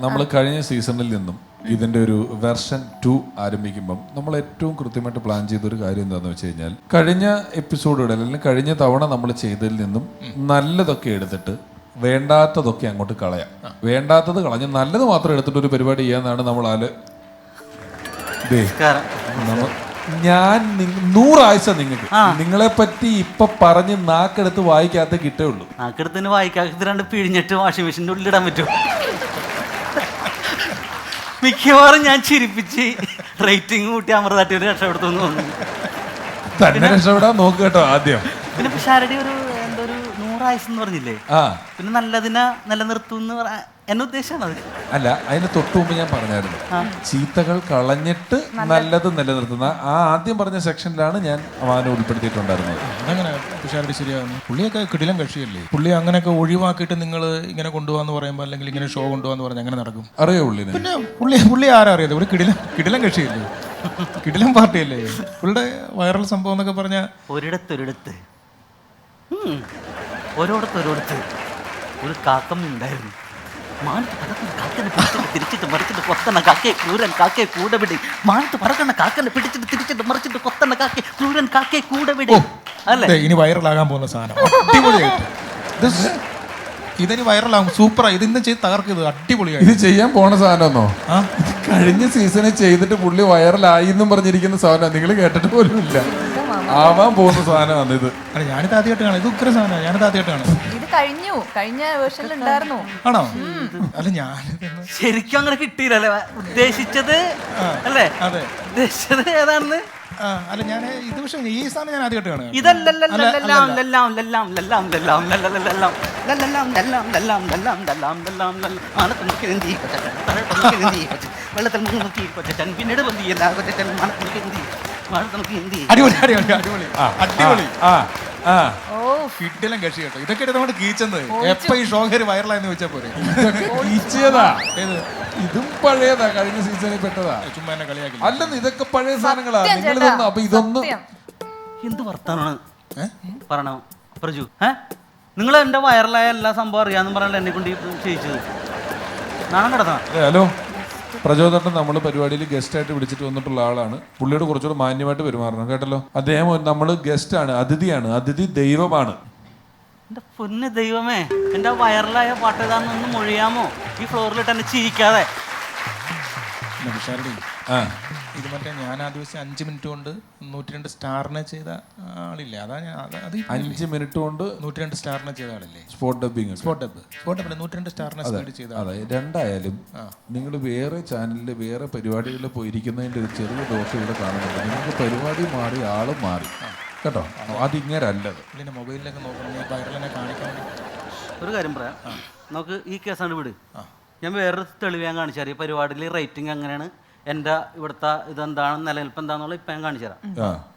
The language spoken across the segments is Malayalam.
നമ്മൾ കഴിഞ്ഞ സീസണിൽ നിന്നും ഇതിന്റെ ഒരു വെർഷൻ 2 ആരംഭിക്കുമ്പം നമ്മൾ ഏറ്റവും കൃത്യമായിട്ട് പ്ലാൻ ചെയ്തൊരു കാര്യം എന്താണെന്ന് വെച്ച് കഴിഞ്ഞാൽ കഴിഞ്ഞ എപ്പിസോഡുകളിൽ അല്ലെങ്കിൽ കഴിഞ്ഞ തവണ നമ്മൾ ചെയ്തതിൽ നിന്നും നല്ലതൊക്കെ എടുത്തിട്ട് വേണ്ടാത്തതൊക്കെ അങ്ങോട്ട് കളയാം. വേണ്ടാത്തത് കളഞ്ഞ് നല്ലത് മാത്രം എടുത്തിട്ട് ഒരു പരിപാടി ചെയ്യാന്നാണ് നമ്മൾ ഞാൻ 100 ആഴ്ച നിങ്ങൾക്ക് നിങ്ങളെ പറ്റി ഇപ്പൊ പറഞ്ഞ് നാക്കെടുത്ത് വായിക്കാത്ത കിട്ടേ ഉള്ളൂ. നാക്കെടുത്തിന് വായിക്കാത്ത രണ്ട് പിഴിഞ്ഞിട്ട് വാഷിംഗ് മെഷീൻ്റെ ഉള്ളിലിടാൻ പറ്റും. മിക്കവാറും ഞാൻ ചിരിപ്പിച്ച് റേറ്റിംഗ് കൂട്ടി അമൃതാട്ടി രക്ഷപ്പെടുത്തു തന്നെ രക്ഷപ്പെടാൻ നോക്ക് കേട്ടോ ആദ്യം. പിന്നെ പിഷാരടി ഒരു എന്തോ ഒരു 100 ആയുസ് എന്ന് പറഞ്ഞില്ലേ, പിന്നെ നല്ലതിനെ നിലനിർത്തും എന്നെ ഉദ്ദേശമാണ് അത്. അല്ല, അതിന് തൊട്ട് മുമ്പ് ഞാൻ പറഞ്ഞായിരുന്നു ചീത്തകൾ കളഞ്ഞിട്ട് നല്ലത് നിലനിർത്തുന്ന ആ ആദ്യം പറഞ്ഞ സെക്ഷനിലാണ് ഞാൻ അവനെ ഉൾപ്പെടുത്തിയിട്ടുണ്ടായിരുന്നത്. അതങ്ങനെ പിഷാരടി ശരിയാകുന്നു. പുള്ളിയൊക്കെ കിടിലം കക്ഷിയല്ലേ. പുള്ളി അങ്ങനെയൊക്കെ ഒഴിവാക്കിയിട്ട് നിങ്ങൾ ഇങ്ങനെ കൊണ്ടുപോകാന്ന് പറയുമ്പോൾ അല്ലെങ്കിൽ ഇങ്ങനെ ഷോ കൊണ്ടുപോകാന്ന് പറഞ്ഞാൽ അങ്ങനെ നടക്കും? അറിയോ പുള്ളിനെ? പിന്നെ പുള്ളി ആരാ അറിയാതെ? ഒരു കിടിലം കക്ഷിയല്ലേ, കിടിലം പാർട്ടിയല്ലേ. പുള്ളിയുടെ വൈറൽ സംഭവം എന്നൊക്കെ പറഞ്ഞാൽ ഒരിടത്തൊരിടത്ത് ഒരു കാക്കം ഉണ്ടായിരുന്നു. മാനത്ത് പറക്കുന്ന കാക്കനെ പിടിച്ചിട്ട് തിരിച്ചിട്ട് മറിച്ചിട്ട് കൊത്തണ കാക്കയെ ക്രൂരൻ കാക്കയെ കൂടെ വിടി. മാനത്ത് പറക്കണ കാക്കനെ പിടിച്ചിട്ട് തിരിച്ചിട്ട് മറിച്ചിട്ട് കൊത്തണ കാക്കയെ ക്രൂരൻ കാക്കയെ കൂടെ വിടി. അല്ലേ ഇനി വൈറലാകാൻ പോകുന്ന സാധനം. അടിപൊളിയായിട്ട് ഇതിന് വൈറലാകും. സൂപ്പറാ. ഇത് ഇന്ന് ചെയ്ത് തകർക്കത്. അടിപൊളിയായി. ഇത് ചെയ്യാൻ പോണ സാധനമെന്നോ? കഴിഞ്ഞ സീസണിൽ ചെയ്തിട്ട് പുള്ളി വൈറലായി എന്നും പറഞ്ഞിരിക്കുന്ന സാധനം നിങ്ങൾ കേട്ടിട്ട് പോലും ഇല്ല. ആവാൻ പോകുന്ന സാധനമാണ് ഇത്. അല്ല, ഞാനിത് ആദ്യമായിട്ട് കാണാം. ഇത് ഉഗ്ര സാധനം. ഞാനിത് ആദ്യമായിട്ട് കാണാം. കഴിഞ്ഞ വേർഷനിൽ ഉണ്ടായിരുന്നു. ആണോ? അല്ല, ഞാൻ ശരിക്കും അങ്ങനെ കിട്ടിയില്ലല്ലേ ഉദ്ദേശിച്ചത്? അല്ലേ? അതെ, ഉദ്ദേശിച്ചത് ഏതാണെന്ന്. അല്ല, ഞാൻ ഇത് പക്ഷേ ഈ സാധനം ഞാൻ ആദ്യമായിട്ട് കാണാം. പിന്നീട് കിട്ടിലും കക്ഷി കേട്ടോ. ഇതൊക്കെ എടുത്തോണ്ട് കീച്ചത് എപ്പ ഈ ഷോകര് വൈറലായെന്ന് വെച്ചാൽ പോരെ. ഇതും പഴയതാ, കഴിഞ്ഞ സീസണിൽ പെട്ടതാ. ചുമ്മാ എന്നെ കളിയാക്കി. അല്ലെന്ന് ഇതൊക്കെ പഴയ സാധനങ്ങളാ. നിങ്ങൾ അപ്പൊ ഇതൊന്നും എന്ത് വർത്താനാണ് പറയണ പ്രജു? നിങ്ങൾ എന്റെ വൈറലായ എല്ലാ സംഭവം അറിയാന്ന് പറഞ്ഞാൽ എന്നെ കൊണ്ട് ചെയ്യിച്ചത് നാണം കിടന്നാ. ഹലോ, പ്രചോദനം നമ്മൾ പരിപാടിയിൽ ഗസ്റ്റായിട്ട് വിളിച്ചിട്ട് വന്നിട്ടുള്ള ആളാണ്. പുള്ളിയോട് കുറച്ചുകൂടെ മാന്യമായിട്ട് പെരുമാറണം കേട്ടല്ലോ. അദ്ദേഹം നമ്മൾ ഗസ്റ്റാണ്, അതിഥിയാണ്. അതിഥി ദൈവമാണ്. എന്റെ പൊന്ന് ദൈവമേ, എന്റെ വൈറലായ പാട്ട് ഏതാണെന്നൊന്ന് മൊഴിയാമോ? ഈ ഫ്ലോറിലിട്ട് എന്നെ ചിരിക്കാതെ. ഇത് മറ്റേ ഞാൻ ആ ദിവസം 5 മിനിറ്റ് കൊണ്ട് 102 സ്റ്റാറിനെ ചെയ്ത ആളില്ല. അതാ ഞാൻ 5 മിനിറ്റ് കൊണ്ട് 102 സ്റ്റാറിനെ ചെയ്ത ആളില്ലേ? സ്പോട്ട് ഡബിങ് 102 സ്റ്റാറിനെ സ്പീഡ് ചെയ്ത. അതെ, രണ്ടായാലും നിങ്ങൾ വേറെ ചാനലിൽ വേറെ പരിപാടികളിൽ പോയിരിക്കുന്നതിൻ്റെ ഒരു ചെറിയ ദോഷം ഇവിടെ കാണുന്നുണ്ട്. നിങ്ങൾക്ക് പരിപാടി മാറി, ആളും മാറി കേട്ടോ. അതിങ്ങനല്ലത്. പിന്നെ മൊബൈലിലൊക്കെ നോക്കണം, വൈറലിനെ കാണിക്കാൻ. ഒരു കാര്യം പറയാം, നമുക്ക് ഈ കേസാണ് വിട്. ഞാൻ വേറൊരു തെളിവ് ഞാൻ കാണിച്ചു തരാം. ഈ പരിപാടിയിൽ റേറ്റിംഗ് എങ്ങനെയാണ്, എൻ്റെ ഇവിടുത്തെ ഇതെന്താണ്, നിലനിൽപ്പ് എന്താണെന്നുള്ളത് ഇപ്പം ഞാൻ കാണിച്ചു തരാം.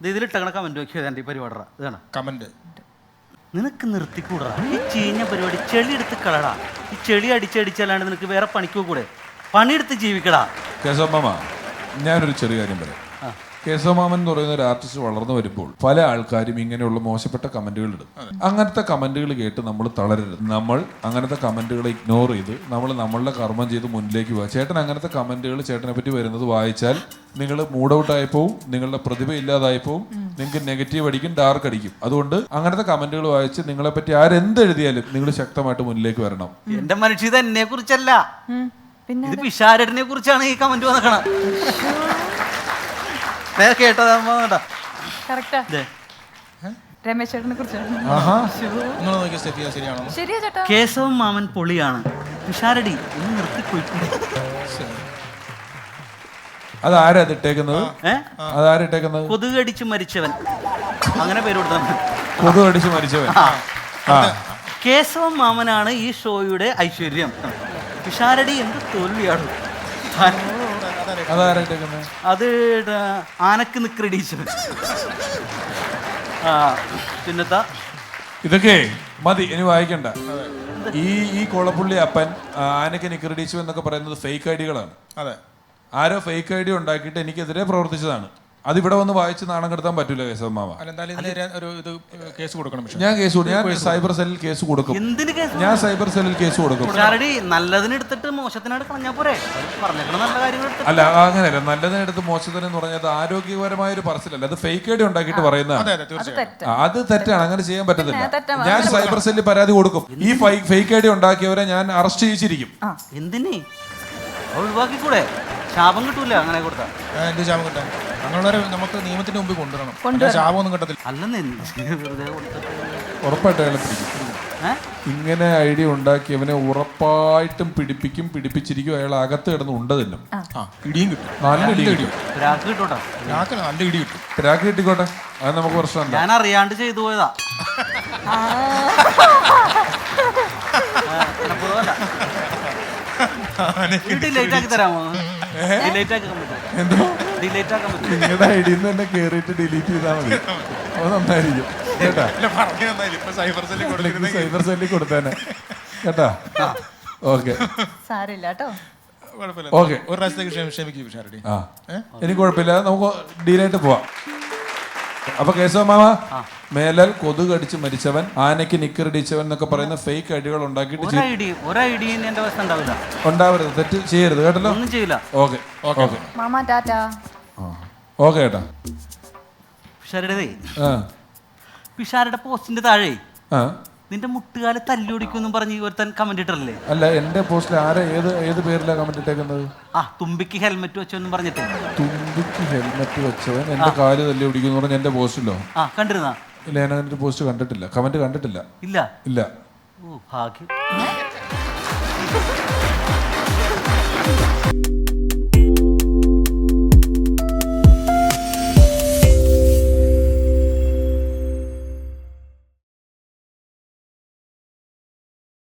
ഇത് ഇതിലിട്ടങ്ങനെ കമൻറ്റ് നോക്കിയത് എൻ്റെ ഈ പരിപാടിയുടെ ഇതാണ് കമൻറ്റ്. നിനക്ക് നിർത്തിക്കൂടാ ഈ ചീഞ്ഞ പരിപാടി, ചെളി എടുത്ത് കളടാ. ഈ ചെളി അടിച്ചടിച്ചാലാണ് നിനക്ക് വേറെ പണിക്കോ കൂടെ, പണിയെടുത്ത് ജീവിക്കടാ. കേശവമാമ, ഞാനൊരു ചെറിയ കാര്യം പറയാം. കേശവമാമൻ എന്ന് പറയുന്ന ഒരു ആർട്ടിസ്റ്റ് വളർന്നു വരുമ്പോൾ പല ആൾക്കാരും ഇങ്ങനെയുള്ള മോശപ്പെട്ട കമന്റുകൾ ഇടും. അങ്ങനത്തെ കമന്റുകൾ കേട്ട് നമ്മൾ തളരരുത്. നമ്മൾ അങ്ങനത്തെ കമന്റുകൾ ഇഗ്നോർ ചെയ്ത് നമ്മളുടെ കർമ്മം ചെയ്ത് മുന്നിലേക്ക് പോവുക. ചേട്ടൻ അങ്ങനത്തെ കമന്റുകൾ ചേട്ടനെ പറ്റി വരുന്നത് വായിച്ചാൽ നിങ്ങൾ മൂഡ് ഔട്ട് ആയിപ്പോവും, നിങ്ങളുടെ പ്രതിഭ ഇല്ലാതായിപ്പോവും, നിങ്ങൾക്ക് നെഗറ്റീവ് അടിക്കും, ഡാർക്ക് അടിക്കും. അതുകൊണ്ട് അങ്ങനത്തെ കമന്റുകൾ വായിച്ച് നിങ്ങളെ പറ്റി ആരെന്തെഴുതിയാലും നിങ്ങൾ ശക്തമായിട്ട് മുന്നിലേക്ക് വരണം. എന്റെ മനുഷ്യ ഇത് എന്നെ കുറിച്ചല്ല, ഇത് പിഷാരടിനെ കുറിച്ചാണ് ഈ കമന്റ് വന്നിക്കണം. കേശവൻ മാമൻ പൊളിയാണ്. പിഷാരടി ഒന്ന് നിർത്തിപ്പോയി. അതാരാ ഇട്ടേക്കുന്നത്? അതാരിട്ടേക്കുന്നത്? കൊതുകടിച്ച് മരിച്ചവൻ, അങ്ങനെ പേര് കൊടുത്ത. കൊതുകടിച്ച് മരിച്ചവൻ കേശവൻ മാമനാണ് ഈ ഷോയുടെ ഐശ്വര്യം. പിഷാരടി എന്ത് തോൽവിയാണ്. അത് ആനക്ക് നിക്കറിടിച്ചവൻ. പിന്നത്തെ ഇതൊക്കെ മതി, ഇനി വായിക്കണ്ട. ഈ കൊളപ്പുള്ളി അപ്പൻ, ആനക്ക് നിക്കറിടിച്ചു എന്നൊക്കെ പറയുന്നത് ഫേക്ക് ഐഡികളാണ്. അതെ, ആരോ ഫേക്ക് ഐഡി ഉണ്ടാക്കിയിട്ട് എനിക്കെതിരെ പ്രവർത്തിച്ചതാണ്. അതിവിടെ വന്ന് വായിച്ച് നാണം കെടുത്താൻ പറ്റൂല കേശവമാവ. അല്ല എന്തായാലും ഇതിന് ഒരു ഇത് കേസ് കൊടുക്കണം. പക്ഷേ ഞാൻ കേസ് കൊടുക്കും. ഞാൻ സൈബർ സെല്ലിൽ കേസ് കൊടുക്കും. എന്തിന് കേസ്? ഞാൻ സൈബർ സെല്ലിൽ കേസ് കൊടുക്കും. പിഷാരടി നല്ലതിന് എടുത്തിട്ട് മോശത്തിനായിട്ട് കളഞ്ഞാ പോരെ? പറഞ്ഞേക്കണ നല്ല കാര്യങ്ങൾ എടുത്തിട്ട്. അല്ല അങ്ങനെയല്ല, നല്ലതിനെടുത്ത് മോശത്തിന് എന്ന് പറഞ്ഞാൽ അത് ആരോഗ്യപരമായ ഒരു പറച്ചിലല്ല, അത് ഫേക്ക് ഐഡി ഉണ്ടാക്കിയിട്ട് പറയുന്നതാണ്. അതെ തീർച്ചയായും അത് തെറ്റാണ്, അങ്ങനെ ചെയ്യാൻ പറ്റത്തില്ല. ഞാൻ സൈബർ സെല്ലിൽ പരാതി കൊടുക്കും. ഈ ഫേക്ക് ഐഡി ഉണ്ടാക്കിയവരെ ഞാൻ അറസ്റ്റ് ചെയ്യിച്ചിരിക്കും. എന്തിന് ഒഴിവാക്കിക്കൂടെ? ശാപം കിട്ടൂല അങ്ങനെ കൊടുത്താ. എന്ത് ശാപം കിട്ടാൻ? അങ്ങനെയുള്ളവരെ നമുക്ക് നിയമത്തിന്റെ മുമ്പിൽ കൊണ്ടുവരണം. അല്ലാതെ ശാപമൊന്നും കിട്ടത്തില്ല. അല്ലെന്ന് വെറുതെ കൊടുത്തിട്ട് ഉറപ്പായിട്ടും അയാളെ പിടിക്കും. ഇങ്ങനെ ഐഡിയ ഉണ്ടാക്കിയവനെ ഉറപ്പായിട്ടും പിടിപ്പിച്ചിരിക്കും. അയാൾ അകത്ത് കിടന്ന് ഉണ്ട തിന്നും. ഇടിയും കിട്ടും, നല്ല ഇടി കിട്ടും. ഒരാൾക്ക് കിട്ടൂട്ടാ. നല്ല ഇടി കിട്ടും. രാഖി കിട്ടിക്കോട്ടെ, അത് നമുക്ക് പ്രശ്നമല്ല. ഞാൻ അറിയാണ്ട് ചെയ്തു പോയതാ. ഡിലേറ്റ് ആക്കി തരാമോ? ഡിലേറ്റ് ആക്കാൻ പറ്റും. എന്തോ ഡിലേറ്റ് ആക്കാൻ പറ്റും. നിങ്ങളുടെ ഐഡിയിൽ നിന്ന് തന്നെ കേറിയിട്ട് ഡിലീറ്റ് ചെയ്താൽ മതി, അത് നന്നായിരിക്കും കേട്ടാ. സൈബർ സെല്ലിൽ കൊടുത്തേനെ കേട്ടാ. ഓക്കെ സാരില്ല കേട്ടോ. ഓക്കെ, ഒരു പ്രാവശ്യത്തേക്ക് ക്ഷമിക്കും പിഷാരടി. ആ എനിക്ക് കുഴപ്പമില്ല, നമുക്ക് ഡീലായിട്ട് പോവാം. അപ്പൊ കേശവമാമ, മേലാൽ കൊതുക് കടിച്ച് മരിച്ചവൻ, ആനയ്ക്ക് നിക്കറിടിച്ചവൻ എന്നൊക്കെ പറയുന്ന ഫേക്ക് ഐഡികൾ ഉണ്ടാക്കിയിട്ട് ഒരൈഡിയും എന്റെ വശം ഉണ്ടാവില്ല. ഉണ്ടാവരുത്, തെറ്റ് ചെയ്യരുത് കേട്ടല്ലോ. ഒന്നും ചെയ്യില്ല. Okay okay mama Tata. Okay ഏട്ടാ. പിഷാരുടെ ആ പിഷാരുടെ പോസ്റ്റിന്റെ താഴെ ആ നിന്റെ മുട്ടുകാല് തല്ലുപിടിക്കും പറഞ്ഞ് ഒരുത്തൻ കമന്റ് ഇട്ടല്ലേ? അല്ല, എന്റെ പോസ്റ്റിൽ ആരാ ഏത് പേരിലാണ് കമന്റ് ഇട്ടേക്കുന്നത്? തുമ്പിക്ക് ഹെൽമെറ്റ് വെച്ചെന്നും പറഞ്ഞിട്ട്. തുമ്പിക്ക് ഹെൽമെറ്റ് വെച്ചവൻ എന്റെ കാല് തല്ലി പിടിക്കുന്നു പറഞ്ഞ എന്റെ പോസ്റ്റിലോ? കണ്ടിരുന്നാ? ഇല്ല, ഞാൻ അങ്ങനെ ഒരു പോസ്റ്റ് കണ്ടിട്ടില്ല, കമന്റ് കണ്ടിട്ടില്ല. ഇല്ല ഇല്ല. ഓ ഭാഗ്യം.